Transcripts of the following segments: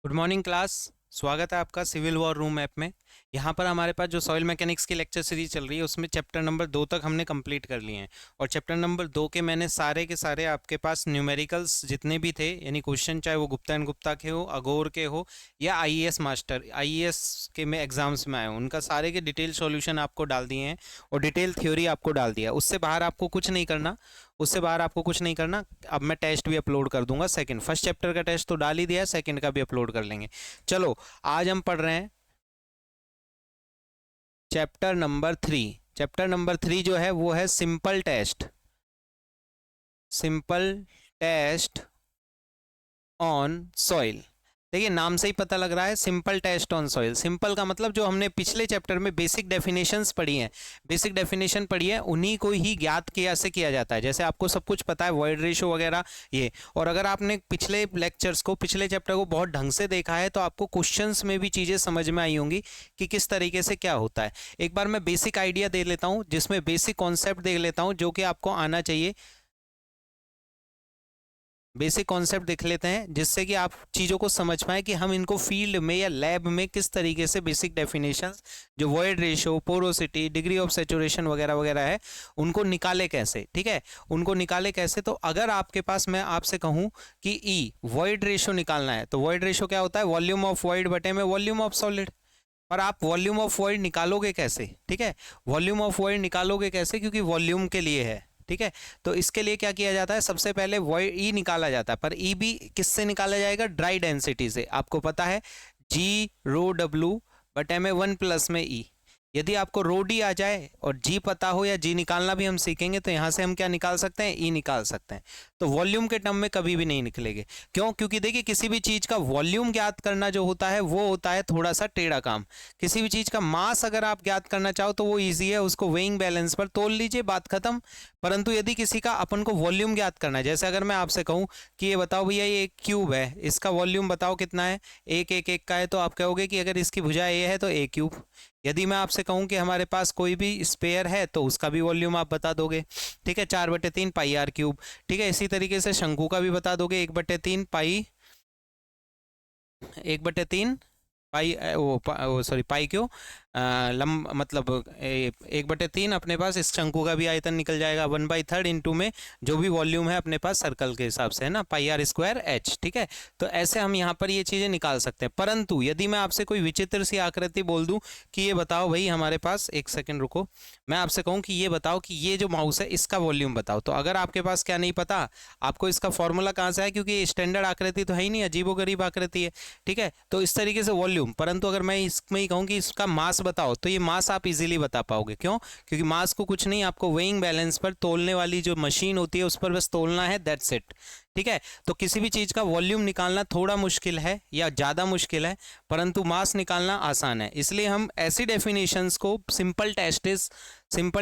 Good morning class. स्वागत है आपका सिविल वॉर रूम ऐप में। यहाँ पर हमारे पास जो सॉइल मैकेनिक्स की लेक्चर सीरीज चल रही है उसमें चैप्टर नंबर 2 तक हमने कंप्लीट कर लिए हैं। और चैप्टर नंबर 2 के मैंने सारे के सारे आपके पास न्यूमेरिकल्स जितने भी थे, यानी क्वेश्चन चाहे वो गुप्ता एंड गुप्ता के हो, अगोर के हो, या आईएएस मास्टर आईएएस के में एग्जाम्स में आए हो, उनका सारे के डिटेल सॉल्यूशन आपको डाल दिए हैं और डिटेल थ्योरी आपको डाल दिया है। उससे बाहर आपको कुछ नहीं करना। अब मैं टेस्ट भी अपलोड कर दूंगा। सेकंड फर्स्ट चैप्टर का टेस्ट तो डाल ही दिया है, सेकंड का भी अपलोड कर लेंगे। चलो, आज हम पढ़ रहे हैं चैप्टर नंबर 3 जो है वो है सिंपल टेस्ट ऑन सॉइल। देखिए, नाम से ही पता लग रहा है simple test on soil. Simple का मतलब जो हमने पिछले चैप्टर में बेसिक डेफिनेशंस पढ़ी हैं, बेसिक डेफिनेशन पढ़ी है, उन्हीं को ही ज्ञात कैसे किया जाता है। जैसे आपको सब कुछ पता है, वॉइड रेशो वगैरह ये। और अगर आपने पिछले चैप्टर को बहुत ढंग से देखा है तो आपको क्वेश्चंस में भी चीज़ें समझ में आई होंगी कि किस तरीके से क्या होता है। एक बार मैं बेसिक आइडिया दे लेता हूँ, जिसमें बेसिक कॉन्सेप्ट दे लेता हूँ जो कि आपको आना चाहिए। बेसिक कॉन्सेप्ट देख लेते हैं जिससे कि आप चीज़ों को समझ पाएं कि हम इनको फील्ड में या लैब में किस तरीके से बेसिक डेफिनेशंस, जो void ratio, porosity, degree of saturation वगैरह वगैरह है, उनको निकाले कैसे। ठीक है, उनको निकाले कैसे। तो अगर आपके पास मैं आपसे कहूं कि ई वॉइड रेशो निकालना है, तो वॉइड रेशो क्या होता है? वॉल्यूम ऑफ वॉइड बटे में वॉल्यूम ऑफ सॉलिड। पर आप वॉल्यूम ऑफ वॉइड निकालोगे कैसे? ठीक है, वॉल्यूम ऑफ वॉइड निकालोगे कैसे? क्योंकि वॉल्यूम के लिए है। ठीक है, तो इसके लिए क्या किया जाता है? सबसे पहले वॉइड ई निकाला जाता है। पर ई भी किससे निकाला जाएगा? ड्राई डेंसिटी से। आपको पता है जी रो डब्ल्यू बटे में 1 में ई। यदि आपको रो डी आ जाए और जी पता हो, या जी निकालना भी हम सीखेंगे, तो यहाँ से हम क्या निकाल सकते हैं? ई निकाल सकते हैं। तो वॉल्यूम के टर्म में कभी भी नहीं निकलेंगे। क्यों? क्योंकि देखिए, किसी भी चीज़ का वॉल्यूम ज्ञात करना जो होता है वो होता है थोड़ा सा टेढ़ा काम। किसी भी चीज़ का मास अगर आप ज्ञात करना चाहो तो वो ईजी है, उसको वेइंग बैलेंस पर तोल लीजिए, बात खत्म। परंतु यदि किसी का अपन को वॉल्यूम ज्ञात करना है, जैसे अगर मैं आपसे कहूँ कि ये बताओ भैया, ये एक क्यूब है, इसका वॉल्यूम बताओ कितना है? एक एक एक का है, तो आप कहोगे कि अगर इसकी भुजा ए है तो ए क्यूब। यदि मैं आपसे कहूं कि हमारे पास कोई भी स्पेयर है तो उसका भी वॉल्यूम आप बता दोगे। ठीक है, 4/3 पाई आर क्यूब। ठीक है, इसी तरीके से शंकु का भी बता दोगे, 1/3 पाई, 1/3 पाई, वो सॉरी, पाई क्यों, मतलब 1/3 अपने पास इस शंकु का भी आयतन निकल जाएगा। 1/3 इंटू में जो भी वॉल्यूम है अपने पास सर्कल के हिसाब से, है ना, पाई आर स्क्वायर एच। ठीक है, तो ऐसे हम यहाँ पर ये चीज़ें निकाल सकते हैं। परंतु यदि मैं आपसे कोई विचित्र सी आकृति बोल दूँ कि ये बताओ भाई, हमारे पास, एक सेकेंड रुको, मैं आपसे कहूँ कि ये बताओ कि ये जो माउस है इसका वॉल्यूम बताओ, तो अगर आपके पास क्या नहीं पता, आपको इसका फॉर्मूला कहाँ से है? क्योंकि स्टैंडर्ड आकृति तो है ही नहीं, अजीबोगरीब आकृति है। ठीक है, तो इस तरीके से वॉल्यूम। परंतु अगर मैं इसमें ही कहूँ कि इसका मास बताओ, तो ये मास आप इजीली बता पाओगे। क्यों? क्योंकि मास को कुछ नहीं, आपको वेइंग बैलेंस पर तोलने वाली जो मशीन होती है उस पर बस तोलना है, दैट्स इट। ठीक है, तो किसी भी चीज़ का वॉल्यूम निकालना थोड़ा मुश्किल है या ज़्यादा मुश्किल है, परंतु मास निकालना आसान है। इसलिए हम ऐसी डेफिनेशंस को सिंपल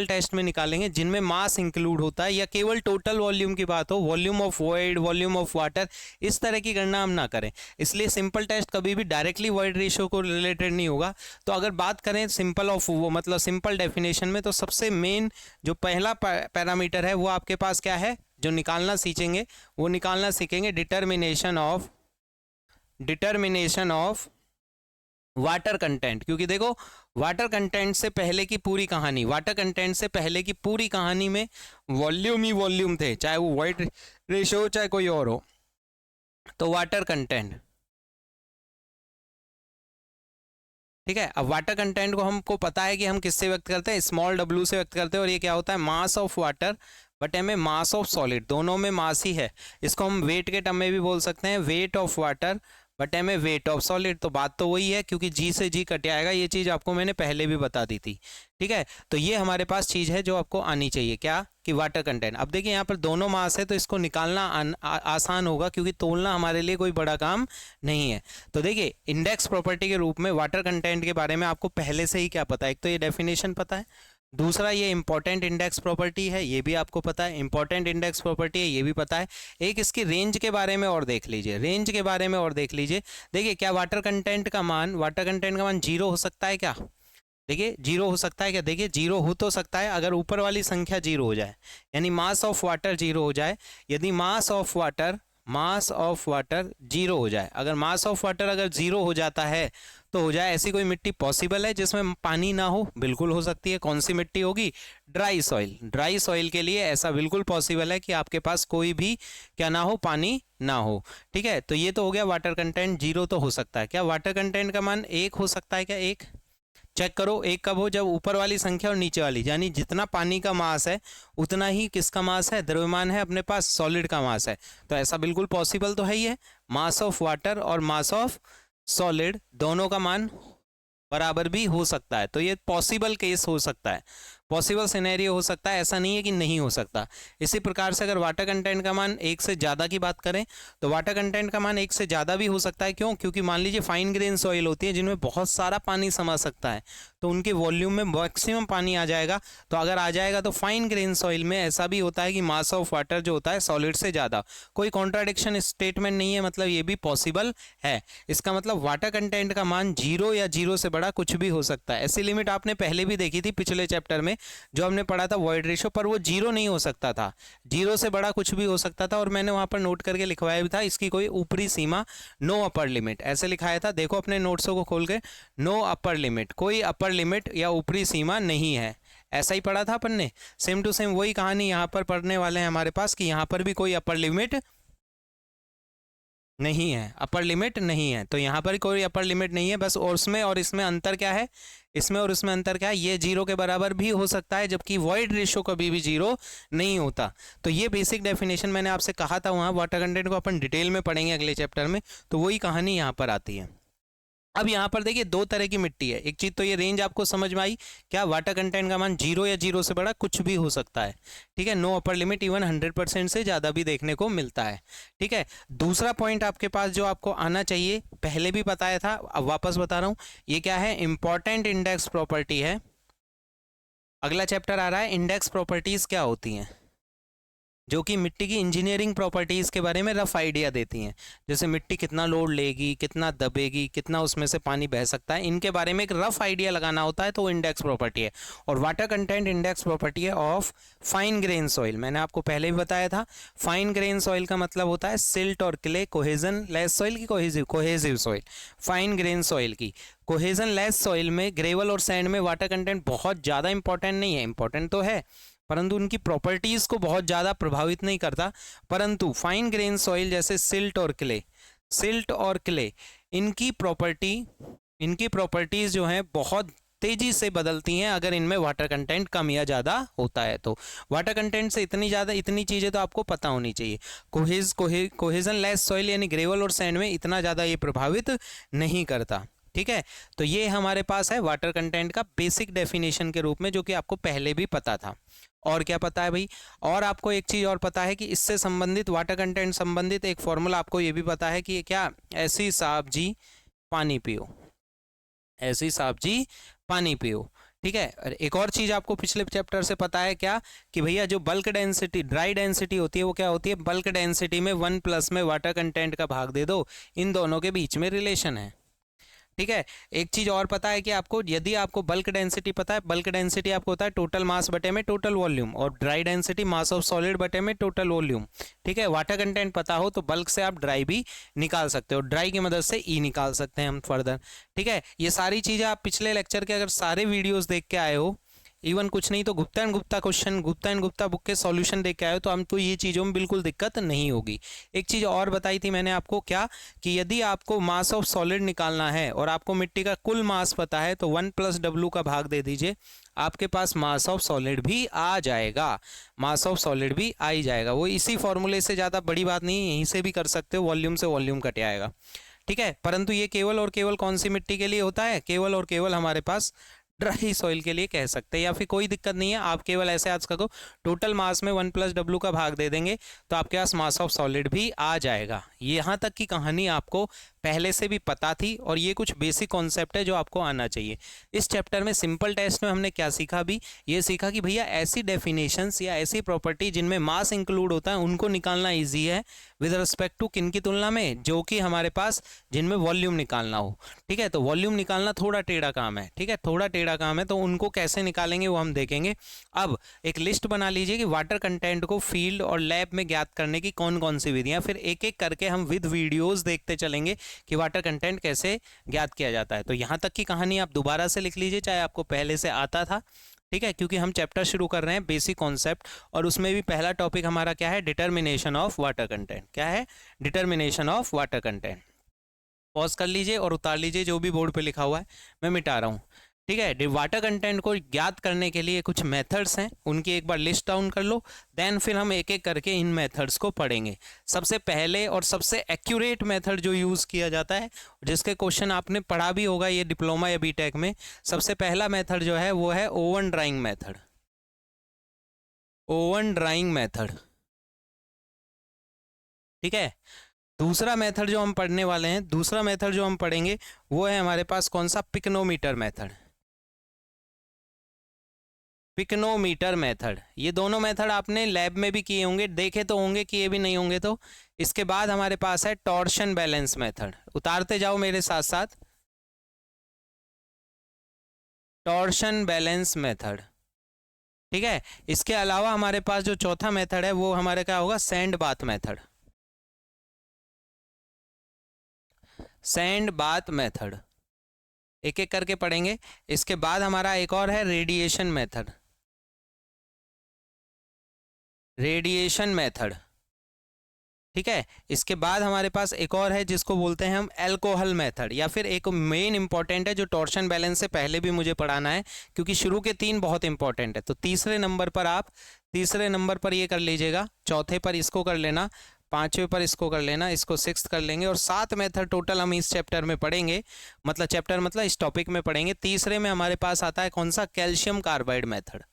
टेस्ट में निकालेंगे जिनमें मास इंक्लूड होता है, या केवल टोटल वॉल्यूम की बात हो, volume of void, volume of water, इस तरह की गणना हम ना करें। इसलिए सिंपल टेस्ट कभी भी डायरेक्टली वॉइड रेशियो को रिलेटेड नहीं होगा। तो अगर बात करें सिंपल ऑफ वो मतलब सिंपल डेफिनेशन में, तो सबसे मेन जो पहला पैरामीटर है वो आपके पास क्या है जो निकालना सीखेंगे? Determination of water content. क्योंकि देखो, वाटर कंटेंट से पहले की पूरी कहानी में वॉल्यूम ही वॉल्यूम थे, चाहे वो वॉइड रेशियो हो चाहे कोई और हो। तो वाटर कंटेंट, ठीक है। अब वाटर कंटेंट को हमको पता है कि हम किससे व्यक्त करते हैं? स्मॉल डब्ल्यू से व्यक्त करते हैं। और ये क्या होता है? मास ऑफ वाटर बटे में मास ऑफ सॉलिड, दोनों में मास ही है। इसको हम वेट के टर्म में भी बोल सकते हैं, वेट ऑफ वाटर बटे में वेट ऑफ सॉलिड। तो बात तो वही है, क्योंकि जी से जी कट आएगा। ये चीज़ आपको मैंने पहले भी बता दी थी। ठीक है, तो ये हमारे पास चीज़ है जो आपको आनी चाहिए, क्या? कि वाटर कंटेंट। अब देखिए, यहाँ पर दोनों मास है तो इसको निकालना आसान होगा, क्योंकि तोलना हमारे लिए कोई बड़ा काम नहीं है। तो देखिए, इंडेक्स प्रॉपर्टी के रूप में वाटर कंटेंट के बारे में आपको पहले से ही क्या पता है? एक तो ये डेफिनेशन पता है, दूसरा ये इंपॉर्टेंट इंडेक्स प्रॉपर्टी है, ये भी आपको पता है, इंपॉर्टेंट इंडेक्स प्रॉपर्टी है, ये भी पता है। एक इसकी रेंज के बारे में और देख लीजिए, देखिए, क्या वाटर कंटेंट का मान 0 हो सकता है क्या? देखिए, 0 हो सकता है क्या? देखिए, 0 हो तो सकता है अगर ऊपर वाली संख्या 0 हो जाए, यानी मास ऑफ वाटर 0 हो जाए। यदि mass of water mass of water zero हो जाए। अगर मास ऑफ वाटर अगर जीरो हो जाता है तो हो जाए, ऐसी कोई मिट्टी पॉसिबल है जिसमें पानी ना हो? बिल्कुल हो सकती है। कौन सी मिट्टी होगी? Dry soil. ड्राई सॉइल के लिए ऐसा बिल्कुल पॉसिबल है कि आपके पास कोई भी क्या ना हो, पानी ना हो। ठीक है, तो ये तो हो गया वाटर कंटेंट जीरो तो हो सकता है। क्या वाटर कंटेंट का मान एक हो सकता है क्या? एक चेक करो, एक कब हो? जब ऊपर वाली संख्या और नीचे वाली, यानी जितना पानी का मास है उतना ही किसका मास है? द्रव्यमान है अपने पास, सॉलिड का मास है। तो ऐसा बिल्कुल पॉसिबल तो है ही है। मास ऑफ वाटर और मास ऑफ सॉलिड दोनों का मान बराबर भी हो सकता है। तो ये पॉसिबल केस हो सकता है, पॉसिबल सिनेरियो हो सकता है, ऐसा नहीं है कि नहीं हो सकता। इसी प्रकार से अगर वाटर कंटेंट का मान एक से ज़्यादा की बात करें तो वाटर कंटेंट का मान एक से ज़्यादा भी हो सकता है। क्यों? क्योंकि मान लीजिए फाइन ग्रेन सॉइल होती है जिनमें बहुत सारा पानी समा सकता है, तो उनके वॉल्यूम में मैक्सिमम पानी आ जाएगा। तो अगर आ जाएगा तो फाइन ग्रेन सॉइल में ऐसा भी होता है कि मास ऑफ वाटर जो होता है सॉलिड से ज़्यादा। कोई कॉन्ट्राडिक्शन स्टेटमेंट नहीं है, मतलब ये भी पॉसिबल है। इसका मतलब वाटर कंटेंट का मान जीरो या जीरो से बड़ा कुछ भी हो सकता है। ऐसी लिमिट आपने पहले भी देखी थी पिछले चैप्टर में जो हमने पढ़ा था वॉइड रेशियो, पर वो जीरो नहीं हो सकता था, जीरो से बड़ा कुछ भी हो सकता था। और मैंने वहां पर नोट करके लिखवाया भी था, इसकी कोई ऊपरी सीमा, नो अपर लिमिट, ऐसे लिखाया था। देखो अपने नोट्सों को खोल के, नो अपर लिमिट, कोई अपर लिमिट या ऊपरी सीमा नहीं है, ऐसा ही पढ़ा था अपन ने। सेम टू सेम वही कहानी यहाँ पर पढ़ने वाले हैं हमारे पास कि यहाँ पर भी कोई अपर लिमिट नहीं है, अपर लिमिट नहीं है। तो यहाँ पर कोई अपर लिमिट नहीं है, बस और उसमें और इसमें अंतर क्या है? इसमें और इसमें अंतर क्या है? ये जीरो के बराबर भी हो सकता है, जबकि वॉइड रेशियो कभी भी जीरो नहीं होता। तो ये बेसिक डेफिनेशन मैंने आपसे कहा था वहाँ, वाटर कंटेंट को अपन डिटेल में पढ़ेंगे अगले चैप्टर में, तो वही कहानी यहाँ पर आती है। अब यहाँ पर देखिए दो तरह की मिट्टी है। एक चीज तो ये रेंज आपको समझ में आई, क्या वाटर कंटेंट का मान जीरो या जीरो से बड़ा कुछ भी हो सकता है। ठीक है, नो अपर लिमिट, इवन 100% से ज्यादा भी देखने को मिलता है। ठीक है, दूसरा पॉइंट आपके पास जो आपको आना चाहिए, पहले भी बताया था, अब वापस बता रहा हूं, ये क्या है? इंपॉर्टेंट इंडेक्स प्रॉपर्टी है। अगला चैप्टर आ रहा है, इंडेक्स प्रॉपर्टीज क्या होती हैं, जो कि मिट्टी की इंजीनियरिंग प्रॉपर्टीज़ के बारे में रफ आइडिया देती हैं। जैसे मिट्टी कितना लोड लेगी, कितना दबेगी, कितना उसमें से पानी बह सकता है, इनके बारे में एक रफ आइडिया लगाना होता है, तो वो इंडेक्स प्रॉपर्टी है। और वाटर कंटेंट इंडेक्स प्रॉपर्टी है ऑफ फाइन ग्रेन सॉइल। मैंने आपको पहले भी बताया था, फाइन ग्रेन सॉइल का मतलब होता है सिल्ट और क्ले, कोहेजन लेस सॉइल की cohesive soil, fine grain soil की। कोहेजन लेस सॉइल में, ग्रेवल और सैंड में वाटर कंटेंट बहुत ज़्यादा इंपॉर्टेंट नहीं है, इंपॉर्टेंट तो है परंतु उनकी प्रॉपर्टीज़ को बहुत ज़्यादा प्रभावित नहीं करता। परंतु फाइन ग्रेन सॉइल जैसे सिल्ट और क्ले, इनकी प्रॉपर्टीज़ जो हैं बहुत तेजी से बदलती हैं अगर इनमें वाटर कंटेंट कम या ज़्यादा होता है। तो वाटर कंटेंट से इतनी चीज़ें तो आपको पता होनी चाहिए। कोहेजन लेस सॉइल यानी ग्रेवल और सैंड में इतना ज़्यादा ये प्रभावित नहीं करता। ठीक है, तो ये हमारे पास है वाटर कंटेंट का बेसिक डेफिनेशन के रूप में, जो कि आपको पहले भी पता था। और क्या पता है भाई? और आपको एक चीज़ और पता है कि इससे संबंधित, वाटर कंटेंट संबंधित एक फॉर्मूला आपको ये भी पता है कि क्या, ऐसी साहब जी पानी पियो, ऐसी साहब जी पानी पियो। ठीक है, और एक और चीज़ आपको पिछले चैप्टर से पता है क्या, कि भैया जो बल्क डेंसिटी, ड्राई डेंसिटी होती है, वो क्या होती है? बल्क डेंसिटी में 1+ में वाटर कंटेंट का भाग दे दो, इन दोनों के बीच में रिलेशन है। ठीक है, एक चीज और पता है कि आपको, यदि आपको बल्क डेंसिटी पता है, बल्क डेंसिटी आपको होता है टोटल मास बटे में टोटल वॉल्यूम, और dry density mass of solid बटे में टोटल वॉल्यूम। ठीक है, वाटर कंटेंट पता हो तो बल्क से आप ड्राई भी निकाल सकते हो, ड्राई की मदद से ई निकाल सकते हैं हम फर्दर। ठीक है, ये सारी चीजें आप पिछले लेक्चर के अगर सारे वीडियोस देख के आए हो, इवन कुछ नहीं तो Gupta and Gupta question, Gupta and Gupta book के सॉल्यूशन देख के आए हो, तो हमको ये चीज़ों में बिल्कुल दिक्कत नहीं होगी। एक चीज़ और बताई थी मैंने आपको, क्या, कि यदि आपको मास ऑफ सॉलिड निकालना है और आपको मिट्टी का कुल मास पता है तो 1+W का भाग दे दीजिए, आपके पास मास ऑफ सॉलिड भी आ जाएगा, मास ऑफ सॉलिड भी आ ही जाएगा। वो इसी फॉर्मूले से, ज़्यादा बड़ी बात नहीं, यहीं से भी कर सकते हो, वॉल्यूम से वॉल्यूम कट आएगा। ठीक है, परंतु ये केवल और केवल कौन सी मिट्टी के लिए होता है? केवल और केवल हमारे पास ड्राई सॉइल के लिए कह सकते हैं। या फिर कोई दिक्कत नहीं है, आप केवल ऐसे आज को टोटल मास में 1+W का भाग दे देंगे तो आपके पास मास ऑफ सॉलिड भी आ जाएगा। यहाँ तक की कहानी आपको पहले से भी पता थी और ये कुछ बेसिक कॉन्सेप्ट है जो आपको आना चाहिए। इस चैप्टर में सिंपल टेस्ट में हमने क्या सीखा, भी ये सीखा कि भैया ऐसी डेफिनेशंस या ऐसी प्रॉपर्टी जिनमें मास इंक्लूड होता है उनको निकालना ईजी है विद रिस्पेक्ट टू किन की तुलना में, जो कि हमारे पास जिनमें वॉल्यूम निकालना हो। ठीक है, तो वॉल्यूम निकालना थोड़ा टेढ़ा काम है। ठीक है, थोड़ा टेढ़ा काम है, तो उनको कैसे निकालेंगे वो हम देखेंगे। अब एक लिस्ट बना लीजिए कि वाटर कंटेंट को फील्ड और लैब में ज्ञात करने की कौन कौन सी विधियां, फिर एक एक करके हम विद वीडियोस देखते चलेंगे कि वाटर कंटेंट कैसे ज्ञात किया जाता है। तो यहाँ तक की कहानी आप दोबारा से लिख लीजिए, चाहे आपको पहले से आता था। ठीक है, क्योंकि हम चैप्टर शुरू कर रहे हैं बेसिक कॉन्सेप्ट, और उसमें भी पहला टॉपिक हमारा क्या है, डिटर्मिनेशन ऑफ वाटर कंटेंट। क्या है, determination of water content. Pause कर लीजिए और उतार लीजिए जो भी बोर्ड पे लिखा हुआ है, मैं मिटा रहा हूँ। ठीक है, वाटर कंटेंट को ज्ञात करने के लिए कुछ मेथड्स हैं, उनकी एक बार लिस्ट डाउन कर लो, देन फिर हम एक एक करके इन मेथड्स को पढ़ेंगे। सबसे पहले और सबसे एक्यूरेट मेथड जो यूज़ किया जाता है, जिसके क्वेश्चन आपने पढ़ा भी होगा ये डिप्लोमा या बीटेक में, सबसे पहला मेथड जो है वो है oven drawing method. Oven drawing method. ठीक है, दूसरा मेथड जो हम पढ़ने वाले हैं, दूसरा मेथड जो हम पढ़ेंगे वो है हमारे पास कौन सा, पिक्नोमीटर मेथड। पिक्नोमीटर मेथड, ये दोनों मेथड आपने लैब में भी किए होंगे, देखे तो होंगे, किए भी नहीं होंगे तो। इसके बाद हमारे पास है टॉर्शन बैलेंस मेथड, उतारते जाओ मेरे साथ साथ। Torsion balance method. ठीक है, इसके अलावा हमारे पास जो चौथा मेथड है वो हमारे क्या होगा, sand bath method. Sand bath method एक एक करके पढ़ेंगे। इसके बाद हमारा एक और है रेडिएशन मेथड। Radiation method. ठीक है, इसके बाद हमारे पास एक और है जिसको बोलते हैं हम एल्कोहल मेथड, या फिर एक मेन इंपॉर्टेंट है जो टॉर्शन बैलेंस से पहले भी मुझे पढ़ाना है, क्योंकि शुरू के तीन बहुत इंपॉर्टेंट है। तो तीसरे नंबर पर आप, तीसरे नंबर पर ये कर लीजिएगा, चौथे पर इसको कर लेना, पांचवें पर इसको कर लेना, इसको सिक्स्थ कर लेंगे, और 7 मेथड टोटल हम इस चैप्टर में पढ़ेंगे, मतलब चैप्टर मतलब इस टॉपिक में पढ़ेंगे। तीसरे में हमारे पास आता है कौन सा, calcium carbide method.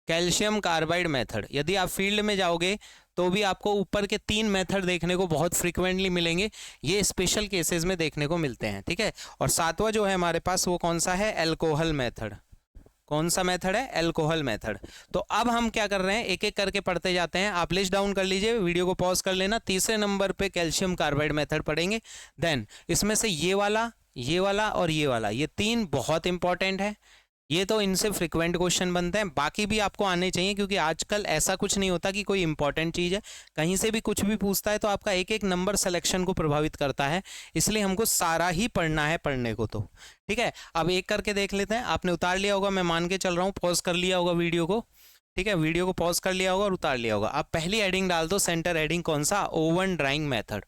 Calcium carbide method, यदि आप फील्ड में जाओगे तो भी आपको ऊपर के 3 मेथड देखने को बहुत फ्रीक्वेंटली मिलेंगे, ये स्पेशल केसेस में देखने को मिलते हैं। ठीक है, और सातवां जो है हमारे पास वो कौन सा है, एल्कोहल मेथड। कौन सा मेथड है, एल्कोहल मेथड। तो अब हम क्या कर रहे हैं, एक एक करके पढ़ते जाते हैं। आप लिस्ट डाउन कर लीजिए, वीडियो को पॉज कर लेना। तीसरे नंबर पे कैल्शियम कार्बाइड मेथड पढ़ेंगे। देन इसमें से ये वाला, ये वाला और ये वाला, ये 3 बहुत इंपॉर्टेंट है। ये तो इनसे फ्रिक्वेंट क्वेश्चन बनते हैं, बाकी भी आपको आने चाहिए, क्योंकि आजकल ऐसा कुछ नहीं होता कि कोई इंपॉर्टेंट चीज़ है कहीं से भी कुछ भी पूछता है तो आपका एक एक नंबर सिलेक्शन को प्रभावित करता है, इसलिए हमको सारा ही पढ़ना है पढ़ने को। तो ठीक है, अब एक करके देख लेते हैं। आपने उतार लिया होगा, मैं मान के चल रहा हूँ, पॉज कर लिया होगा वीडियो को। ठीक है, वीडियो को पॉज कर लिया होगा और उतार लिया होगा। अब पहली हेडिंग डाल दो, सेंटर हेडिंग कौन सा, ओवन ड्राइंग मेथड।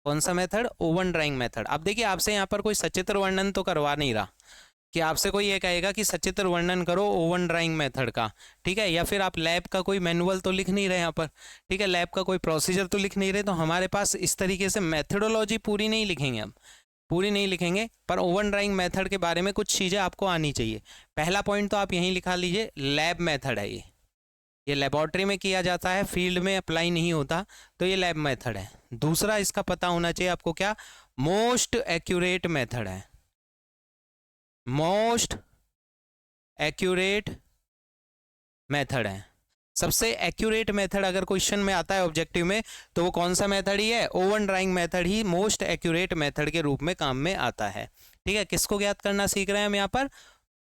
कौन सा मेथड, ओवन ड्राइंग मेथड। अब देखिए आपसे यहाँ पर कोई सचित्र वर्णन तो करवा नहीं रहा कि आपसे कोई ये कहेगा कि सचित्र वर्णन करो ओवन ड्राइंग मेथड का। ठीक है, या फिर आप लैब का कोई मैनुअल तो लिख नहीं रहे यहाँ पर। ठीक है, लैब का कोई प्रोसीजर तो लिख नहीं रहे, तो हमारे पास इस तरीके से मेथडोलॉजी पूरी नहीं लिखेंगे हम, पूरी नहीं लिखेंगे, पर ओवन ड्राइंग मेथड के बारे में कुछ चीज़ें आपको आनी चाहिए। पहला पॉइंट तो आप यहीं लिखा लीजिए, लैब मेथड है ये लेबोरेटरी में किया जाता है, फील्ड में अप्लाई नहीं होता, तो ये लैब मेथड है। दूसरा इसका पता होना चाहिए आपको, क्या, मोस्ट एक्यूरेट मेथड है। मोस्ट एक्यूरेट मेथड है, सबसे एक्यूरेट मेथड अगर क्वेश्चन में आता है ऑब्जेक्टिव में, तो वो कौन सा मेथड ही है, ओवन ड्राइंग मेथड ही मोस्ट एक्यूरेट मेथड के रूप में काम में आता है। ठीक है, किसको ज्ञात करना सीख रहे हैं हम यहाँ पर,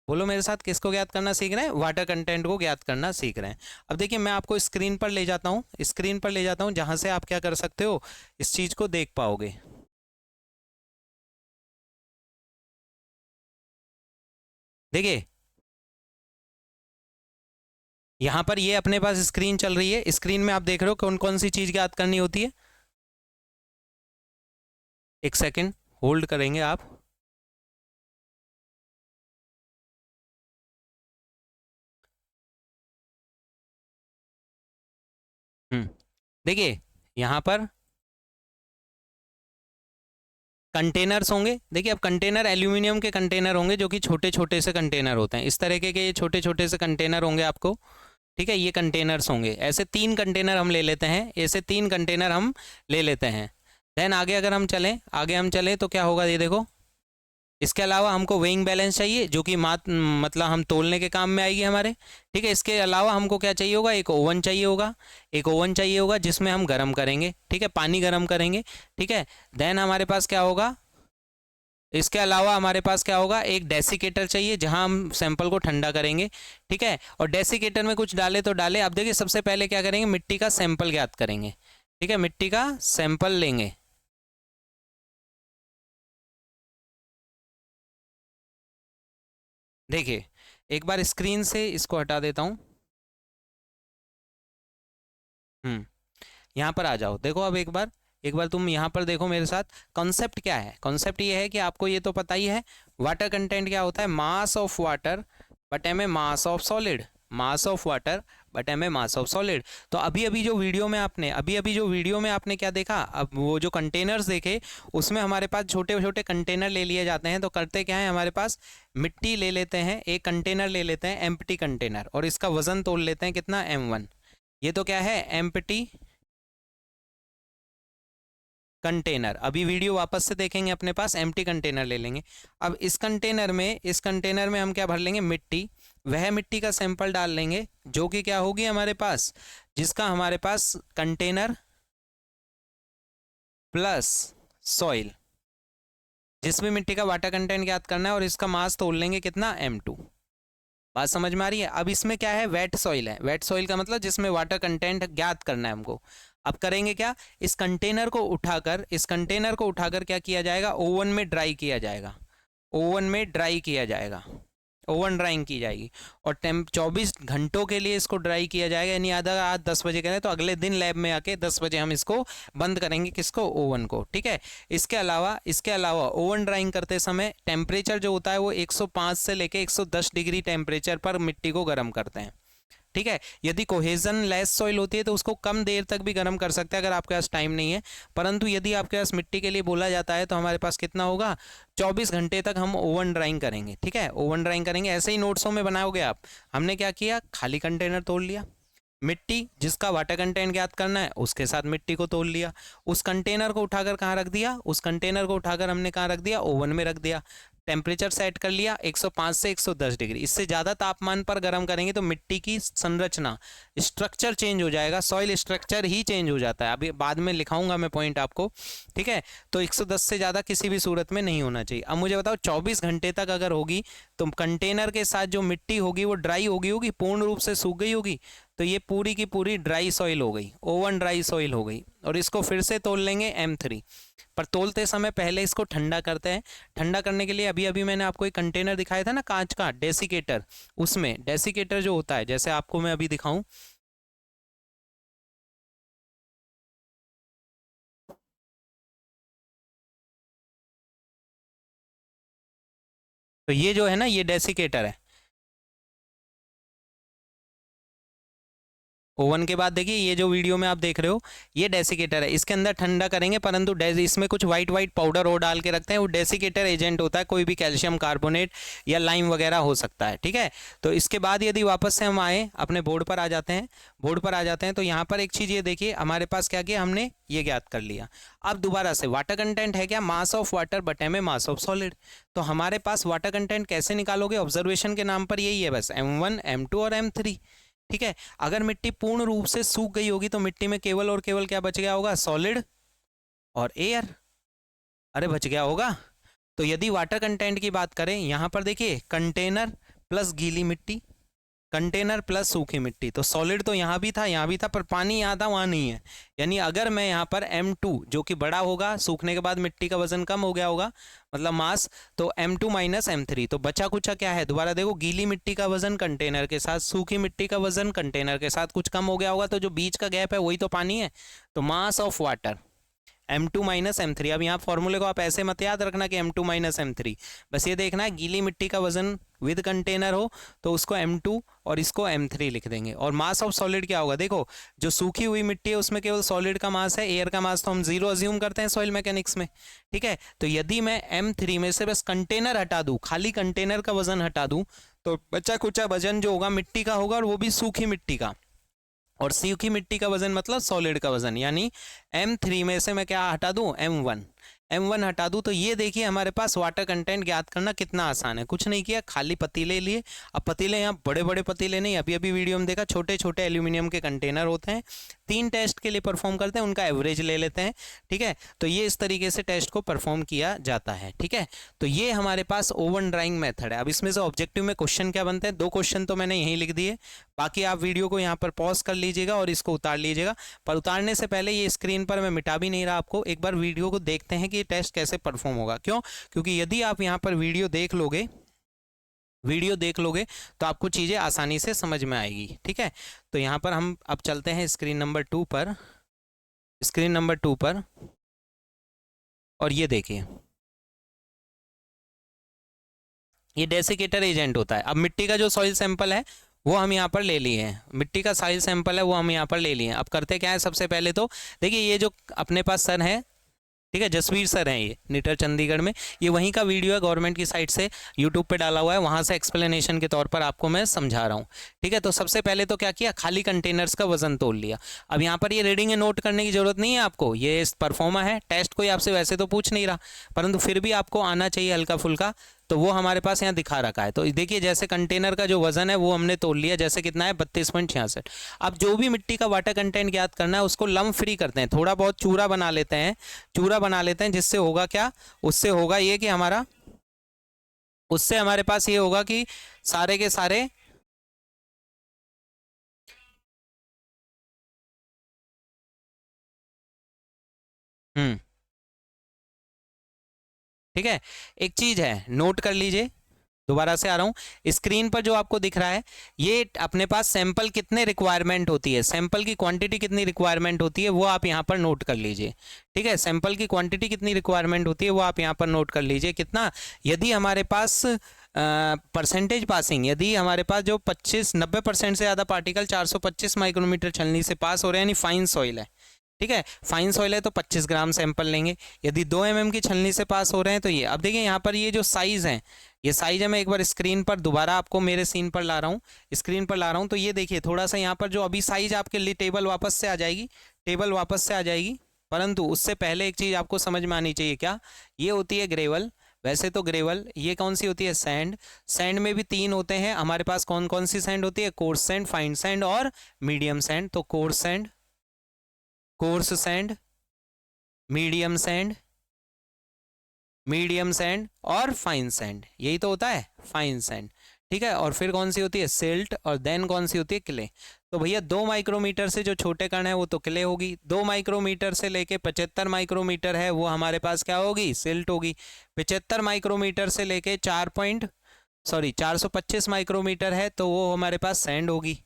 बोलो मेरे साथ, किसको ज्ञात करना सीख रहे हैं, वाटर कंटेंट को ज्ञात करना सीख रहे हैं। अब देखिए मैं आपको स्क्रीन पर ले जाता हूँ, स्क्रीन पर ले जाता हूँ, जहां से आप क्या कर सकते हो, इस चीज को देख पाओगे। देखिए यहाँ पर ये अपने पास स्क्रीन चल रही है, स्क्रीन में आप देख रहे हो कौन कौन सी चीज ज्ञात करनी होती है। एक सेकंड होल्ड करेंगे आप। देखिए यहाँ पर कंटेनर्स होंगे। देखिए अब कंटेनर एल्यूमिनियम के कंटेनर होंगे, जो कि छोटे छोटे से कंटेनर होते हैं, इस तरीके के ये छोटे छोटे से कंटेनर होंगे आपको। ठीक है, ये कंटेनर्स होंगे, ऐसे 3 कंटेनर हम ले लेते हैं, ऐसे 3 कंटेनर हम ले लेते हैं। देन आगे अगर हम चलें, आगे हम चलें तो क्या होगा ये देखो, इसके अलावा हमको वेइंग बैलेंस चाहिए जो कि मतलब हम तोलने के काम में आएगी हमारे। ठीक है, इसके अलावा हमको क्या चाहिए होगा, एक ओवन चाहिए होगा, एक ओवन चाहिए होगा जिसमें हम गर्म करेंगे, ठीक है, पानी गर्म करेंगे। ठीक है, देन हमारे पास क्या होगा, इसके अलावा हमारे पास क्या होगा, एक डेसिकेटर चाहिए जहां हम सैंपल को ठंडा करेंगे। ठीक है, और डेसिकेटर में कुछ डाले तो डाले। अब देखिए सबसे पहले क्या करेंगे, मिट्टी का सैंपल ज्ञात करेंगे। ठीक है, मिट्टी का सैंपल लेंगे। देखिए एक बार स्क्रीन से इसको हटा देता हूँ। यहाँ पर आ जाओ, देखो अब एक बार तुम यहाँ पर देखो मेरे साथ। कॉन्सेप्ट क्या है, कॉन्सेप्ट ये है कि आपको ये तो पता ही है वाटर कंटेंट क्या होता है, मास ऑफ वाटर बटे में mass of solid, mass of water बटे में मास ऑफ सॉलिड। तो अभी अभी जो वीडियो में आपने क्या देखा, अब वो जो कंटेनर्स देखे उसमें हमारे पास छोटे छोटे कंटेनर ले लिए जाते हैं। तो करते क्या है, हमारे पास मिट्टी ले लेते हैं, एक कंटेनर ले लेते हैं एम्प्टी कंटेनर, और इसका वजन तोल लेते हैं कितना, m1। ये तो क्या है, एम्प्टी कंटेनर। अभी वीडियो वापस से देखेंगे, अपने पास एम्प्टी कंटेनर ले लेंगे। अब इस कंटेनर में हम क्या भर लेंगे, मिट्टी। वह मिट्टी का सैंपल डाल लेंगे जो कि क्या होगी हमारे पास, जिसका हमारे पास कंटेनर प्लस सॉइल, जिसमें मिट्टी का वाटर कंटेंट ज्ञात करना है, और इसका मास तोल लेंगे कितना, m2। बात समझ में आ रही है। अब इसमें क्या है, वेट सॉइल है। वेट सॉइल का मतलब जिसमें वाटर कंटेंट ज्ञात करना है हमको। अब करेंगे क्या, इस कंटेनर को उठाकर क्या किया जाएगा, ओवन में ड्राई किया जाएगा, ओवन में ड्राई किया जाएगा, ओवन ड्राइंग की जाएगी। और 24 घंटों के लिए इसको ड्राई किया जाएगा। यानी आधा, आज 10 बजे करें तो अगले दिन लैब में आके 10 बजे हम इसको बंद करेंगे, किसको, ओवन को। ठीक है, इसके अलावा ओवन ड्राइंग करते समय टेम्परेचर जो होता है वो 105 से लेके 110 डिग्री टेम्परेचर पर मिट्टी को गर्म करते हैं। ठीक है, यदि कोहेजन लेस सॉइल होती है तो उसको कम देर तक भी गर्म कर सकते हैं अगर आपके पास टाइम नहीं है। परंतु यदि आपके पास मिट्टी के लिए बोला जाता है तो हमारे पास कितना होगा, 24 घंटे तक हम ओवन ड्राइंग करेंगे। ठीक है, ओवन ड्राइंग करेंगे, ऐसे ही नोट्सों में बनाओगे आप। हमने क्या किया, खाली कंटेनर तोड़ लिया, मिट्टी जिसका वाटर कंटेंट ज्ञात करना है उसके साथ मिट्टी को तोल लिया, उस कंटेनर को उठाकर कहाँ रख दिया, उस कंटेनर को उठाकर हमने कहाँ रख दिया, ओवन में रख दिया। टेम्परेचर सेट कर लिया 105 से 110 डिग्री। इससे ज़्यादा तापमान पर गर्म करेंगे तो मिट्टी की संरचना, स्ट्रक्चर चेंज हो जाएगा, सॉइल स्ट्रक्चर ही चेंज हो जाता है। अभी बाद में लिखाऊंगा मैं पॉइंट आपको। ठीक है, तो 110 से ज़्यादा किसी भी सूरत में नहीं होना चाहिए। अब मुझे बताओ 24 घंटे तक अगर होगी तो कंटेनर के साथ जो मिट्टी होगी वो ड्राई होगी पूर्ण रूप से सूख गई होगी, तो ये पूरी की पूरी ड्राई सॉइल हो गई, ओवन ड्राई सॉइल हो गई। और इसको फिर से तोल लेंगे m3, पर तोलते समय पहले इसको ठंडा करते हैं। ठंडा करने के लिए अभी अभी मैंने आपको एक कंटेनर दिखाया था ना कांच का, डेसिकेटर, उसमें डेसिकेटर जो होता है, जैसे आपको मैं अभी दिखाऊं, तो ये जो है ना, ये डेसिकेटर है। ओवन के बाद देखिए ये जो वीडियो में आप देख रहे हो ये डेसिकेटर है, इसके अंदर ठंडा करेंगे, परंतु इसमें कुछ वाइट वाइट पाउडर और डाल के रखते हैं, वो डेसिकेटर एजेंट होता है, कोई भी कैल्शियम कार्बोनेट या लाइम वगैरह हो सकता है। ठीक है, तो इसके बाद यदि वापस से हम आए अपने बोर्ड पर आ जाते हैं, तो यहाँ पर एक चीज़ ये देखिए, हमारे पास क्या किया हमने, ये ज्ञात कर लिया। अब दोबारा से वाटर कंटेंट है क्या, मास ऑफ वाटर बटे में मास ऑफ सॉलिड। तो हमारे पास वाटर कंटेंट कैसे निकालोगे, ऑब्जर्वेशन के नाम पर यही है बस, m1 m2 और m3। ठीक है, अगर मिट्टी पूर्ण रूप से सूख गई होगी तो मिट्टी में केवल और केवल क्या बच गया होगा, सॉलिड और एयर। अरे बच गया होगा। तो यदि वाटर कंटेंट की बात करें, यहां पर देखिए कंटेनर प्लस गीली मिट्टी, कंटेनर प्लस सूखी मिट्टी, तो सॉलिड तो यहाँ भी था, पर पानी यहाँ था वहाँ नहीं है। यानी अगर मैं यहाँ पर m2 जो कि बड़ा होगा, सूखने के बाद मिट्टी का वजन कम हो गया होगा, मतलब मास, तो m2 माइनस m3, तो बचा कुछ क्या है, दोबारा देखो, गीली मिट्टी का वजन कंटेनर के साथ, सूखी मिट्टी का वजन कंटेनर के साथ कुछ कम हो गया होगा, तो जो बीच का गैप है वही तो पानी है। तो mass of water m2 minus m3। अब यहाँ फॉर्मूले को आप ऐसे मत याद रखना कि m2 माइनस m3, बस ये देखना है गीली मिट्टी का वजन विद कंटेनर हो तो उसको m2 और इसको m3 लिख देंगे। और मास ऑफ सॉलिड क्या होगा, देखो जो सूखी हुई मिट्टी है उसमें केवल सॉलिड का मास है, एयर का मास तो हम 0 अज्यूम करते हैं सॉइल मैकेनिक्स में। ठीक है, तो यदि मैं m3 में से बस कंटेनर हटा दूँ, खाली कंटेनर का वजन हटा दूँ, तो बचा कुचा वजन जो होगा मिट्टी का होगा, और वो भी सूखी मिट्टी का। और सूखी मिट्टी का वजन मतलब सॉलिड का वजन, यानी M3 में से मैं क्या हटा दूं, M1 हटा दूं। तो ये देखिए हमारे पास वाटर कंटेंट ज्ञात करना कितना आसान है। कुछ नहीं किया, खाली पतीले लिए। अब पतीले यहाँ बड़े बड़े पतीले नहीं, अभी अभी वीडियो में देखा छोटे छोटे एल्यूमिनियम के कंटेनर होते हैं। 3 टेस्ट के लिए परफॉर्म करते हैं, उनका एवरेज ले लेते हैं। ठीक है, तो ये इस तरीके से टेस्ट को परफॉर्म किया जाता है। ठीक है, तो ये हमारे पास ओवन ड्राइंग मेथड है। अब इसमें से ऑब्जेक्टिव में क्वेश्चन क्या बनते हैं, 2 क्वेश्चन तो मैंने यहीं लिख दिए, बाकी आप वीडियो को यहाँ पर पॉज कर लीजिएगा और इसको उतार लीजिएगा। पर उतारने से पहले ये स्क्रीन पर मैं मिटा भी नहीं रहा, आपको एक बार वीडियो को देखते हैं कि ये टेस्ट कैसे परफॉर्म होगा। क्यों? क्योंकि यदि आप यहाँ पर वीडियो देख लोगे तो आपको चीज़ें आसानी से समझ में आएगी। ठीक है, तो यहाँ पर हम अब चलते हैं स्क्रीन नंबर 2 पर, और ये देखिए ये डेसिकेटर एजेंट होता है। अब मिट्टी का जो सॉइल सैंपल है वो हम यहाँ पर ले लिए हैं, मिट्टी का सॉइल सैंपल है वो हम यहाँ पर ले लिए हैं। अब करते क्या है, सबसे पहले तो देखिए ये जो अपने पास सर है, ठीक है, जसवीर सर हैं, ये निटर चंडीगढ़ में, ये वहीं का वीडियो है, गवर्नमेंट की साइट से यूट्यूब पे डाला हुआ है, वहाँ से एक्सप्लेनेशन के तौर पर आपको मैं समझा रहा हूँ। ठीक है, तो सबसे पहले तो क्या किया, खाली कंटेनर्स का वजन तोल लिया। अब यहाँ पर ये रीडिंग नोट करने की जरूरत नहीं है आपको, ये परफॉर्मा है, टेस्ट कोई आपसे वैसे तो पूछ नहीं रहा, परंतु फिर भी आपको आना चाहिए हल्का फुल्का, तो वो हमारे पास यहाँ दिखा रखा है। तो देखिए जैसे कंटेनर का जो वजन है वो हमने तोल लिया, जैसे कितना है 32.66। अब जो भी मिट्टी का वाटर कंटेंट ज्ञात करना है उसको लम्प फ्री करते हैं, थोड़ा बहुत चूरा बना लेते हैं, जिससे होगा क्या, उससे होगा ये कि उससे हमारे पास ये होगा कि सारे के सारे ठीक है, एक चीज है नोट कर लीजिए, दोबारा से आ रहा हूँ, स्क्रीन पर जो आपको दिख रहा है ये अपने पास सैंपल कितने रिक्वायरमेंट होती है, सैंपल की क्वांटिटी कितनी रिक्वायरमेंट होती है वो आप यहाँ पर नोट कर लीजिए। ठीक है, सैंपल की क्वांटिटी कितनी रिक्वायरमेंट होती है वो आप यहाँ पर नोट कर लीजिए। कितना, यदि हमारे पास परसेंटेज पासिंग, यदि हमारे पास जो 90% से ज़्यादा पार्टिकल 425 माइक्रोमीटर छलनी से पास हो रहे हैं, यानी फाइन सॉइल है। ठीक है, फाइन सॉइल है तो 25 ग्राम सैंपल लेंगे। यदि 2 mm की छलनी से पास हो रहे हैं तो ये, अब देखिए यहाँ पर ये जो साइज़ है, ये साइज है, मैं एक बार स्क्रीन पर दोबारा आपको मेरे सीन पर ला रहा हूँ, स्क्रीन पर ला रहा हूँ। तो ये देखिए थोड़ा सा यहाँ पर जो अभी साइज आपके लिए टेबल वापस से आ जाएगी, परंतु उससे पहले एक चीज़ आपको समझ में आनी चाहिए, क्या, ये होती है ग्रेवल, वैसे तो ग्रेवल, ये कौन सी होती है, सैंड में भी 3 होते हैं हमारे पास, कौन कौन सी सैंड होती है, कोर्स सैंड, फाइन सैंड और मीडियम सैंड। तो कोर्स सैंड, मीडियम सैंड और फाइन सैंड, यही तो होता है फाइन सैंड। ठीक है, और फिर कौन सी होती है, सिल्ट, और देन कौन सी होती है, क्ले। तो भैया 2 माइक्रोमीटर से जो छोटे कण है वो तो क्ले होगी, 2 माइक्रोमीटर से लेके 75 माइक्रोमीटर है वो हमारे पास क्या होगी, सिल्ट होगी। 75 माइक्रोमीटर से लेके 425 माइक्रोमीटर है तो वो हमारे पास सैंड होगी,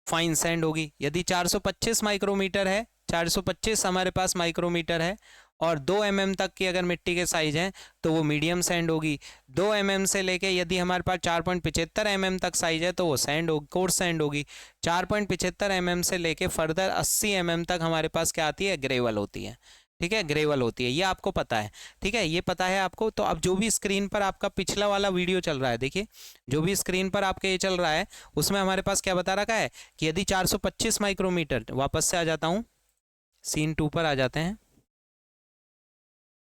फाइन सैंड होगी। यदि 425 माइक्रोमीटर है, 425 हमारे पास माइक्रोमीटर है, और 2 mm तक की अगर मिट्टी के साइज हैं तो वो मीडियम सैंड होगी। 2 mm से लेके यदि हमारे पास 4.75 mm तक साइज है तो वो सैंड होगी, कोर्स सैंड होगी। 4.75 mm से लेके फर्दर 80 mm तक हमारे पास क्या आती है, ग्रेवल होती है। ठीक है, ग्रेवल होती है, ये आपको पता है। ठीक है, ये पता है आपको। तो अब जो भी स्क्रीन पर आपका पिछला वाला वीडियो चल रहा है, देखिए जो भी स्क्रीन पर आपके ये चल रहा है उसमें हमारे पास क्या बता रखा है कि यदि 425 माइक्रोमीटर, वापस से आ जाता हूँ, सीन 2 पर आ जाते हैं।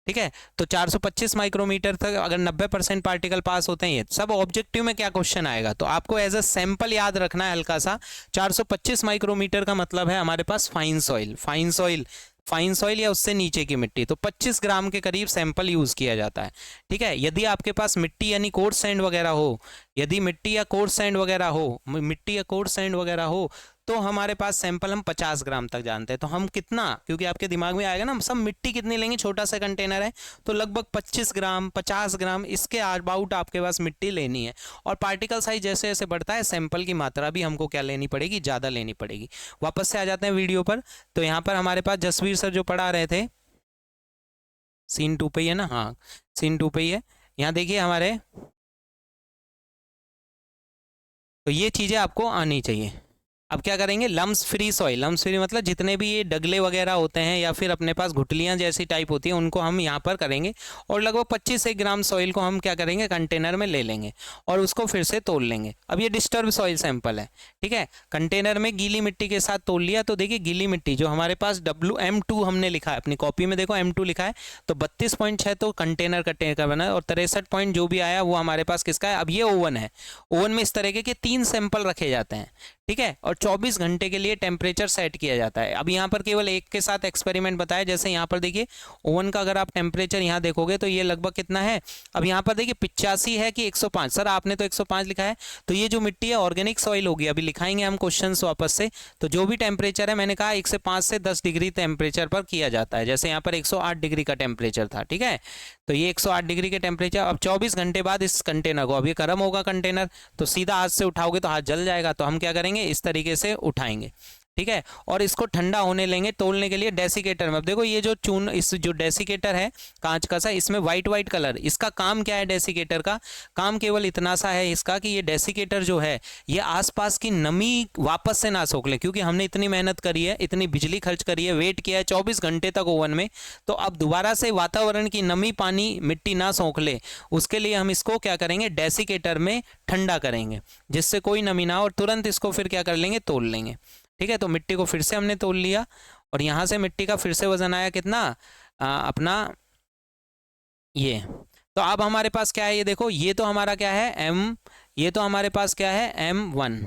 ठीक है, तो 425 माइक्रोमीटर तक अगर 90% पार्टिकल पास होते हैं, ये सब ऑब्जेक्टिव में क्या क्वेश्चन आएगा तो आपको एज अ सैंपल याद रखना है हल्का सा। 425 माइक्रोमीटर का मतलब है हमारे पास फाइन सॉइल या उससे नीचे की मिट्टी, तो 25 ग्राम के करीब सैंपल यूज किया जाता है। ठीक है, यदि आपके पास मिट्टी यानी कोर्स सैंड वगैरह हो, यदि मिट्टी या कोर्स सैंड वगैरह हो तो हमारे पास सैंपल हम 50 ग्राम तक जानते हैं। तो हम कितना, क्योंकि आपके दिमाग में आएगा ना हम सब मिट्टी कितनी लेंगे, छोटा सा कंटेनर है तो लगभग 25 ग्राम 50 ग्राम इसके अबाउट आपके पास मिट्टी लेनी है। और पार्टिकल साइज जैसे जैसे बढ़ता है सैंपल की मात्रा भी हमको क्या लेनी पड़ेगी, ज़्यादा लेनी पड़ेगी। वापस से आ जाते हैं वीडियो पर। तो यहाँ पर हमारे पास जसवीर सर जो पढ़ा रहे थे, सीन 2 पे ही है ना, हाँ सीन 2 पे ही है। यहाँ देखिए हमारे, तो ये चीज़ें आपको आनी चाहिए। अब क्या करेंगे, lumps free soil, lumps free मतलब जितने भी ये डगले वगैरह होते हैं या फिर अपने पास घुटलियाँ जैसी टाइप होती हैं उनको हम यहाँ पर करेंगे, और लगभग 25 ग्राम सॉइल को हम क्या करेंगे कंटेनर में ले लेंगे और उसको फिर से तोल लेंगे। अब ये डिस्टर्ब सॉइल सैंपल है, ठीक है, कंटेनर में गीली मिट्टी के साथ तोल लिया। तो देखिए गीली मिट्टी जो हमारे पास WM2 हमने लिखा है अपनी कॉपी में, देखो M2 लिखा है, तो 32.6 तो कंटेनर का बना है, और 63 पॉइंट जो भी आया वो हमारे पास किसका है। अब ये ओवन है, ओवन में इस तरीके के 3 सैंपल रखे जाते हैं, ठीक है, और 24 घंटे के लिए टेम्परेचर सेट किया जाता है। अब यहाँ पर केवल एक के साथ एक्सपेरिमेंट बताया, जैसे यहाँ पर देखिए ओवन का अगर आप टेम्परेचर यहाँ देखोगे तो ये लगभग कितना है, अब यहाँ पर देखिए 85 है कि 105, सर आपने तो 105 लिखा है, तो ये जो मिट्टी है ऑर्गेनिक सॉइल होगी। अभी लिखाएंगे हम क्वेश्चन वापस से, तो जो भी टेम्परेचर है मैंने कहा 1 से 5 से 10 डिग्री टेम्परेचर पर किया जाता है, जैसे यहाँ पर 108 डिग्री का टेम्परेचर था, ठीक है, तो ये 108 डिग्री के टेम्परेचर। अब 24 घंटे बाद इस कंटेनर को, अब ये गर्म होगा कंटेनर, तो सीधा हाथ से उठाओगे तो हाथ जल जाएगा, तो हम क्या करेंगे इस तरीके से उठाएंगे, ठीक है, और इसको ठंडा होने लेंगे तोलने के लिए डेसिकेटर में। अब देखो ये जो इस जो डेसिकेटर है कांच का सा, इसमें वाइट कलर, इसका काम क्या है, डेसिकेटर का काम केवल इतना सा है इसका कि ये डेसिकेटर जो है ये आसपास की नमी वापस से ना सोख ले, क्योंकि हमने इतनी मेहनत करी है, इतनी बिजली खर्च करी है, वेट किया है 24 घंटे तक ओवन में, तो अब दोबारा से वातावरण की नमी पानी मिट्टी ना सोख ले, उसके लिए हम इसको क्या करेंगे डेसिकेटर में ठंडा करेंगे, जिससे कोई नमी ना हो, और तुरंत इसको फिर क्या कर लेंगे तोल लेंगे, ठीक है। तो मिट्टी को फिर से हमने तोल लिया, और यहाँ से मिट्टी का फिर से वजन आया कितना, अपना ये, तो अब हमारे पास क्या है, ये देखो ये तो हमारा क्या है ये तो हमारे पास क्या है M1,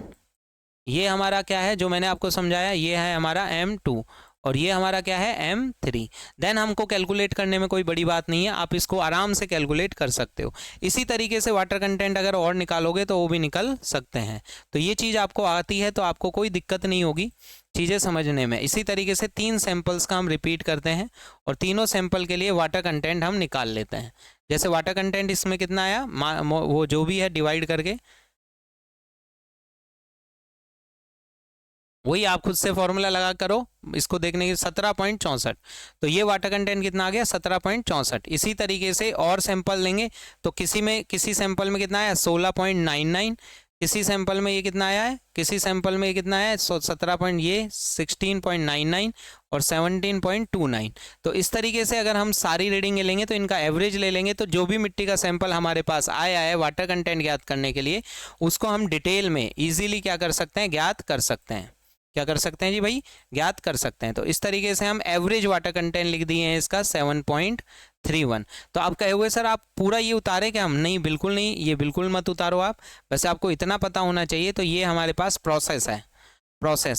ये हमारा क्या है जो मैंने आपको समझाया, ये है हमारा M2, और ये हमारा क्या है M3। देन हमको कैलकुलेट करने में कोई बड़ी बात नहीं है, आप इसको आराम से कैलकुलेट कर सकते हो। इसी तरीके से वाटर कंटेंट अगर और निकालोगे तो वो भी निकल सकते हैं, तो ये चीज़ आपको आती है तो आपको कोई दिक्कत नहीं होगी चीज़ें समझने में। इसी तरीके से 3 सैंपल्स का हम रिपीट करते हैं, और तीनों सैंपल के लिए वाटर कंटेंट हम निकाल लेते हैं। जैसे वाटर कंटेंट इसमें कितना आया, वो जो भी है डिवाइड करके, वही आप खुद से फॉर्मूला लगा करो इसको देखने की, 17.64, तो ये वाटर कंटेंट कितना आ गया 17.64। इसी तरीके से और सैंपल लेंगे, तो किसी सैंपल में कितना आया 16.99, किसी सैंपल में ये कितना आया है, किसी सैंपल में ये कितना है 16.99 और 17.29। तो इस तरीके से अगर हम सारी रीडिंग लेंगे तो इनका एवरेज ले लेंगे, तो जो भी मिट्टी का सैंपल हमारे पास आया है वाटर कंटेंट ज्ञात करने के लिए, उसको हम डिटेल में इजीली क्या कर सकते हैं, ज्ञात कर सकते हैं। क्या कर सकते हैं जी भाई, ज्ञात कर सकते हैं। तो इस तरीके से हम एवरेज वाटर कंटेंट लिख दिए हैं इसका 7.31। तो आप कहे हुए सर आप पूरा ये उतारे क्या, हम नहीं, बिल्कुल नहीं, ये बिल्कुल मत उतारो आप, वैसे आपको इतना पता होना चाहिए। तो ये हमारे पास प्रोसेस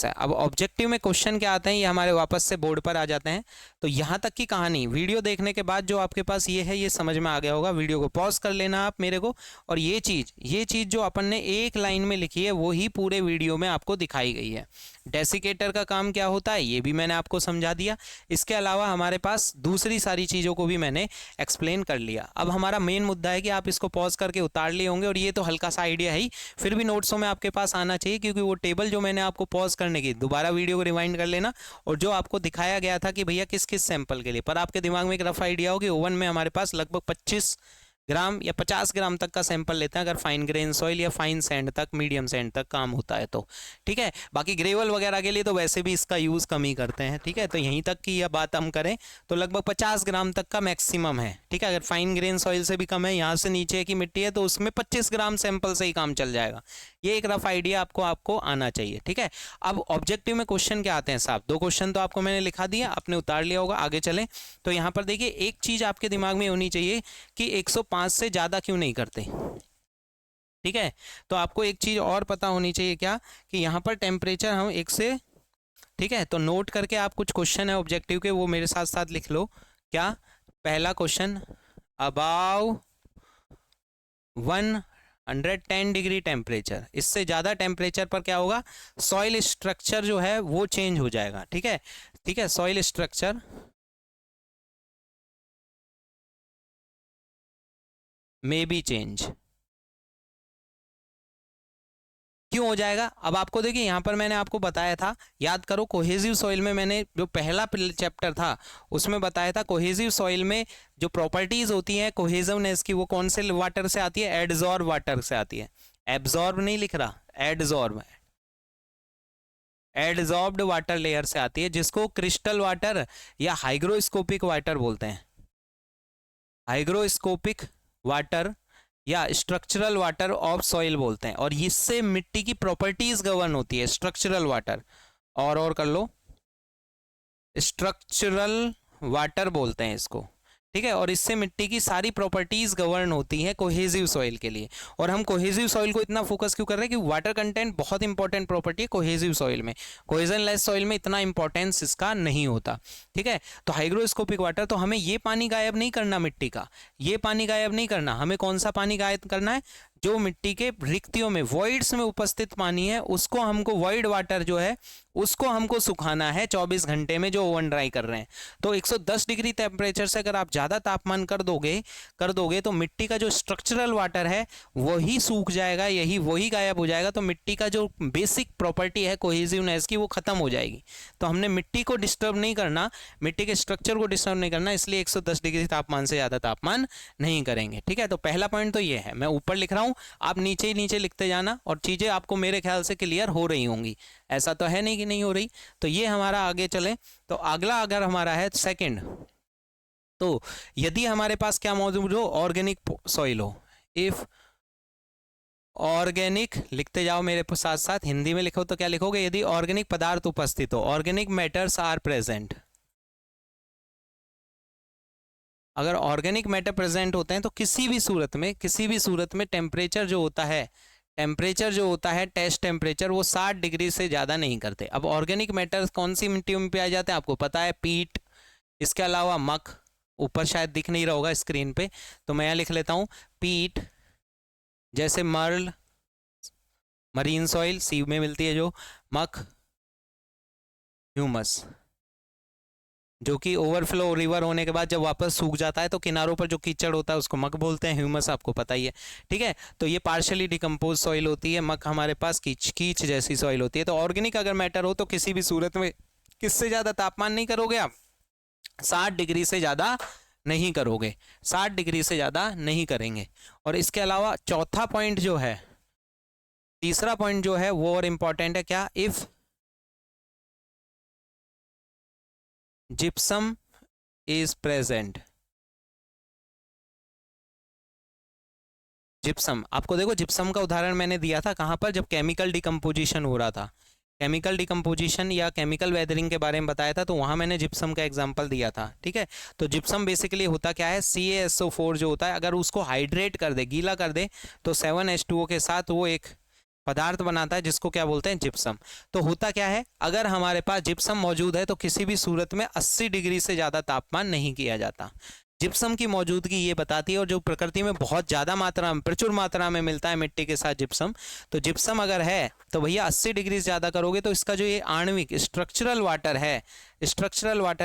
है। अब ऑब्जेक्टिव में क्वेश्चन क्या आते हैं ये हमारे वापस से बोर्ड पर आ जाते हैं। तो यहाँ तक की कहानी वीडियो देखने के बाद जो आपके पास ये है ये समझ में आ गया होगा। वीडियो को पॉज कर लेना आप मेरे को, और ये चीज़ जो अपन ने एक लाइन में लिखी है वो ही पूरे वीडियो में आपको दिखाई गई है। डेसिकेटर का काम क्या होता है ये भी मैंने आपको समझा दिया। इसके अलावा हमारे पास दूसरी सारी चीज़ों को भी मैंने एक्सप्लेन कर लिया। अब हमारा मेन मुद्दा है कि आप इसको पॉज करके उतार लिए होंगे, और ये तो हल्का सा आइडिया है ही, फिर भी नोट्सों में आपके पास आना चाहिए, क्योंकि वो टेबल जो मैंने आपको पॉज करने की, दोबारा वीडियो को रिवाइंड कर लेना, और जो आपको दिखाया गया था कि भैया किस किस सैंपल के लिए, पर आपके दिमाग में एक रफ आइडिया हो कि ओवन में हमारे पास लगभग 25 ग्राम या 50 ग्राम तक का सैंपल लेते हैं, अगर फाइन ग्रेन सॉइल या फाइन सैंड तक, मीडियम सैंड तक काम होता है तो, ठीक है। बाकी ग्रेवल वगैरह के लिए तो वैसे भी इसका यूज़ कम ही करते हैं, ठीक है। तो यहीं तक की यह बात हम करें तो लगभग 50 ग्राम तक का मैक्सिमम है, ठीक है। अगर फाइन ग्रेन सॉइल से भी कम है, यहाँ से नीचे की मिट्टी है, तो उसमें 25 ग्राम सैंपल से ही काम चल जाएगा। ये एक रफ आइडिया आपको आना चाहिए, ठीक है। अब ऑब्जेक्टिव में क्वेश्चन क्या आते हैं साहब, 2 क्वेश्चन तो आपको मैंने लिखा दिया, आपने उतार लिया होगा। आगे चलें तो यहाँ पर देखिए एक चीज़ आपके दिमाग में होनी चाहिए कि 105 से ज़्यादा क्यों नहीं करते, ठीक है। तो आपको एक चीज़ और पता होनी चाहिए क्या, कि यहाँ पर टेम्परेचर हम 1 से, ठीक है, तो नोट करके आप कुछ क्वेश्चन है ऑब्जेक्टिव के वो मेरे साथ साथ लिख लो। क्या, पहला क्वेश्चन, अबाव 110 डिग्री टेम्परेचर, इससे ज़्यादा टेम्परेचर पर क्या होगा, सॉइल स्ट्रक्चर जो है वो चेंज हो जाएगा, ठीक है, ठीक है। सॉइल स्ट्रक्चर में बी चेंज, क्यों हो जाएगा। अब आपको देखिए यहाँ पर मैंने आपको बताया था, याद करो कोहेसिव सॉइल में मैंने जो पहला चैप्टर था उसमें बताया था, कोहेसिव सॉइल में जो प्रॉपर्टीज होती हैं कोहेसिवनेस की, वो कौन से वाटर से आती है, एडजॉर्ब वाटर से आती है। एब्जॉर्ब नहीं लिख रहा, एडजॉर्ब, एडजॉर्ब्ड वाटर लेयर से आती है, जिसको क्रिस्टल वाटर या हाइग्रोस्कोपिक वाटर बोलते हैं। हाइग्रोस्कोपिक वाटर या स्ट्रक्चरल वाटर ऑफ सॉइल बोलते हैं, और इससे मिट्टी की प्रॉपर्टीज गवर्न होती है, स्ट्रक्चरल वाटर। और कर लो, स्ट्रक्चरल वाटर बोलते हैं इसको, ठीक है। और इससे मिट्टी की सारी प्रॉपर्टीज गवर्न होती हैं कोहेसिव सॉइल के लिए। और हम कोहेसिव सॉइल को इतना फोकस क्यों कर रहे हैं कि वाटर कंटेंट बहुत इंपॉर्टेंट प्रॉपर्टी है कोहेसिव सॉइल में। कोहेजनलेस सॉइल में इतना इंपॉर्टेंस इसका नहीं होता, ठीक है। तो हाइग्रोस्कोपिक वाटर, तो हमें ये पानी गायब नहीं करना मिट्टी का, ये पानी गायब नहीं करना। हमें कौन सा पानी गायब करना है? जो मिट्टी के रिक्तियों में, वॉइड्स में उपस्थित पानी है, उसको हमको, वॉइड वाटर जो है उसको हमको सुखाना है 24 घंटे में, जो ओवन ड्राई कर रहे हैं। तो 110 डिग्री टेम्परेचर से अगर आप ज़्यादा तापमान कर दोगे तो मिट्टी का जो स्ट्रक्चरल वाटर है वही सूख जाएगा, यही वही गायब हो जाएगा। तो मिट्टी का जो बेसिक प्रॉपर्टी है कोहेसिवनेस की, वो खत्म हो जाएगी। तो हमने मिट्टी को डिस्टर्ब नहीं करना, मिट्टी के स्ट्रक्चर को डिस्टर्ब नहीं करना, इसलिए 110 डिग्री तापमान से ज़्यादा तापमान नहीं करेंगे, ठीक है। तो पहला पॉइंट तो ये है, मैं ऊपर लिख रहा हूँ, आप नीचे ही नीचे लिखते जाना, और चीज़ें आपको मेरे ख्याल से क्लियर हो रही होंगी, ऐसा तो है नहीं कि नहीं हो रही। तो ये हमारा, आगे चलें तो अगला अगर हमारा है सेकंड, तो यदि हमारे पास क्या मौजूद हो, ऑर्गेनिक सॉइल हो, इफ ऑर्गेनिक, लिखते जाओ मेरे साथ साथ, हिंदी में लिखो तो क्या लिखोगे? यदि ऑर्गेनिक पदार्थ उपस्थित हो, ऑर्गेनिक मैटर्स आर प्रेजेंट। अगर ऑर्गेनिक मैटर प्रेजेंट होते हैं तो किसी भी सूरत में टेम्परेचर जो होता है, टेस्ट टेम्परेचर, वो 60 डिग्री से ज़्यादा नहीं करते। अब ऑर्गेनिक मैटर कौन सी मिट्टियों में पाए जाते हैं आपको पता है? पीट, इसके अलावा मक, ऊपर शायद दिख नहीं रहा होगा स्क्रीन पे, तो मैं यहाँ लिख लेता हूँ पीट, जैसे मर्ल, मरीन सॉइल सी में मिलती है जो, मक, ह्यूमस, जो कि ओवरफ्लो रिवर होने के बाद जब वापस सूख जाता है तो किनारों पर जो कीचड़ होता है उसको मक बोलते हैं, ह्यूमस आपको पता ही है, ठीक है। तो ये पार्शियली डिकम्पोज सॉइल होती है, मक हमारे पास कीच जैसी सॉइल होती है। तो ऑर्गेनिक अगर मैटर हो तो किसी भी सूरत में किससे ज़्यादा तापमान नहीं करोगे आप? 60 डिग्री से ज़्यादा नहीं करोगे, 60 डिग्री से ज़्यादा नहीं करेंगे। और इसके अलावा चौथा पॉइंट जो है, तीसरा पॉइंट जो है वो और इम्पॉर्टेंट है, क्या? If gypsum is present. Gypsum, आपको देखो जिप्सम का उदाहरण मैंने दिया था कहाँ पर? जब केमिकल डिकम्पोजिशन हो रहा था, केमिकल डिकम्पोजिशन या केमिकल वेदरिंग के बारे में बताया था, तो वहाँ मैंने जिप्सम का एग्जांपल दिया था, ठीक है। तो जिप्सम बेसिकली होता क्या है? CaSO4 जो होता है, अगर उसको हाइड्रेट कर दे, गीला कर दे, तो 7H2O के साथ वो एक पदार्थ बनाता है जिसको क्या बोलते हैं? जिप्सम। तो होता क्या है, अगर हमारे पास जिप्सम मौजूद है तो किसी भी सूरत में 80 डिग्री से ज़्यादा तापमान नहीं किया जाता। जिप्सम की मौजूदगी ये बताती है, और जो प्रकृति में बहुत ज़्यादा मात्रा में, प्रचुर मात्रा में मिलता है मिट्टी के साथ जिप्सम, तो जिप्सम अगर है तो भैया 80 डिग्री से ज़्यादा करोगे तो इसका जो ये आणविक स्ट्रक्चरल वाटर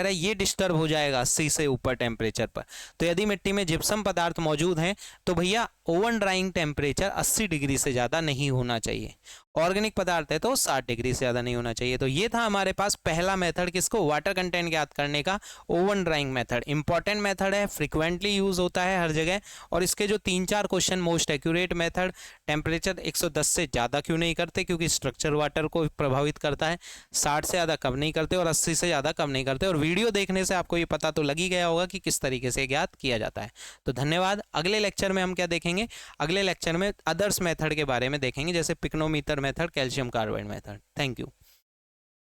है, ये डिस्टर्ब हो जाएगा 80 से ऊपर टेम्परेचर पर। तो यदि मिट्टी में जिप्सम पदार्थ मौजूद हैं तो भैया ओवन ड्राइंग टेम्परेचर 80 डिग्री से ज़्यादा नहीं होना चाहिए। ऑर्गेनिक पदार्थ है तो 60 डिग्री से ज़्यादा नहीं होना चाहिए। तो ये था हमारे पास पहला मेथड, किसको? वाटर कंटेंट ज्ञात करने का, oven drawing method. Important method है, फ्रिक्वेंटली यूज होता है हर जगह, और इसके जो 3-4 question most accurate method, temperature 110 से ज़्यादा क्यों नहीं करते? क्योंकि स्ट्रक्चर वाटर को प्रभावित करता है। 60 से ज़्यादा कम नहीं करते, और 80 से ज़्यादा कम नहीं करते। और वीडियो देखने से आपको ये पता तो लग ही गया होगा कि किस तरीके से ज्ञात किया जाता है। तो धन्यवाद। अगले लेक्चर में हम क्या देखेंगे? अगले लेक्चर में अदर्स मेथड के बारे में देखेंगे, जैसे pycnometer method, calcium carbide method. Thank you.